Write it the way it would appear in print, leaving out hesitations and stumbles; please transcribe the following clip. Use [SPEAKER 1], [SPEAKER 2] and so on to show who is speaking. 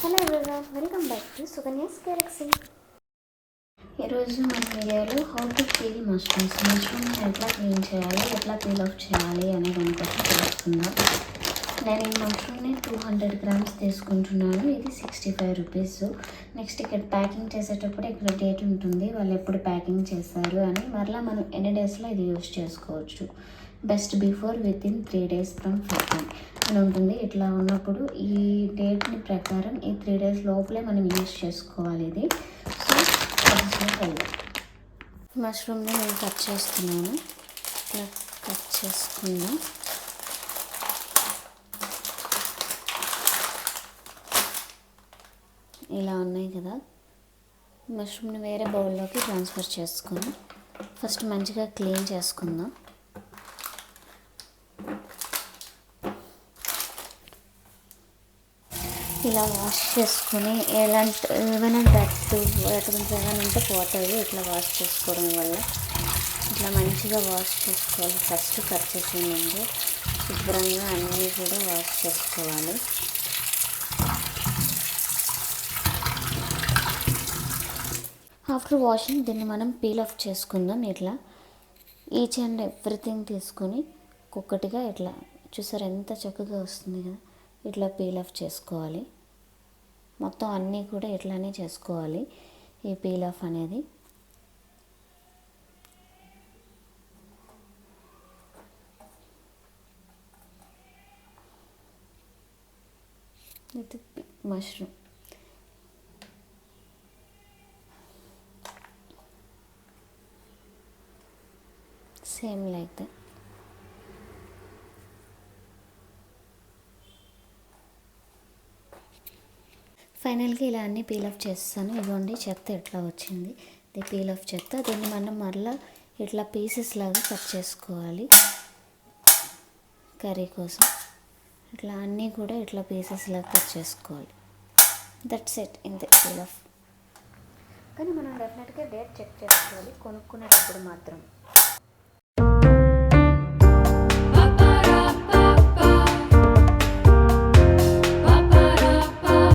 [SPEAKER 1] Hello everyone, welcome back to Sukanya's Galaxy. ఈరోజు మన వీడియోలో హౌ టు పీల్ మష్రూమ్ని ఎట్లా క్లీన్ చేయాలి, ఎట్లా పీల్ ఆఫ్ చేయాలి అనే దానికోసం తెలుసుకుందాం. నేను ఈ మష్రూమ్ని 200 గ్రామ్స్ తీసుకుంటున్నాను. ఇది 65 రూపీస్. నెక్స్ట్ ఇక్కడ ప్యాకింగ్ చేసేటప్పుడు ఇక్కడ డేట్ ఉంటుంది, వాళ్ళు ఎప్పుడు ప్యాకింగ్ చేశారు అని. మరలా మనం ఎన్ని డేస్లో ఇది యూజ్ చేసుకోవచ్చు. Best before within 3 days from packing అని ఉంటుంది. ఇట్లా ఉన్నప్పుడు ఈ డేట్ని ప్రకారం ఈ 3 days లోపలే మనం యూజ్ చేసుకోవాలి ఇది. సో ప్రాసెస్లోకి వెళ్దాం. మష్రూమ్ని నేను కట్ చేస్తున్నాను. ఇట్లా కట్ చేసుకుందాం. ఇలా ఉన్నాయి కదా, మష్రూమ్ని వేరే బౌల్లోకి ట్రాన్స్ఫర్ చేసుకుందాం. ఫస్ట్ మంచిగా క్లీన్ చేసుకుందాం. ఇలా వాష్ చేసుకుని ఏమైనా ఏమైనా ఉంటే పోతుంది. ఇట్లా వాష్ చేసుకోవడం వల్ల ఇట్లా మంచిగా వాష్ చేసుకోవాలి. ఫస్ట్ కట్ చేసే ముందు శుభ్రంగా అన్నీ కూడా వాష్ చేసుకోవాలి. ఆఫ్టర్ వాషింగ్ దీన్ని మనం పీల్ ఆఫ్ చేసుకుందాం. ఇట్లా ఈచ్ అండ్ ఎవ్రీథింగ్ తీసుకొని ఒక్కొక్కటిగా ఇట్లా చూసారు ఎంత చక్కగా వస్తుంది కదా. ఇట్లా పీల్ ఆఫ్ చేసుకోవాలి. మొత్తం అన్నీ కూడా ఇట్లానే చేసుకోవాలి ఈ పీల్ ఆఫ్ అనేది. ఇది మష్రూమ్ సేమ్ లైక్ దట్. ఫైనల్గా ఇలా అన్నీ పీల్ ఆఫ్ చేస్తాను. ఇదిగోండి చెత్త ఎట్లా వచ్చింది, ఇది పీల్ ఆఫ్ చెత్త. దీన్ని మనం మరలా ఇట్లా పీసెస్ లాగా కట్ చేసుకోవాలి కర్రీ కోసం. ఇట్లా అన్నీ కూడా ఇట్లా పీసెస్ లాగా కట్ చేసుకోవాలి. దట్స్ ఇట్, ఇంతే పీల్ ఆఫ్. కానీ మనం డెఫినెట్గా డేట్ చెక్ చేసుకోవాలి కొనుక్కునేటప్పుడు మాత్రం.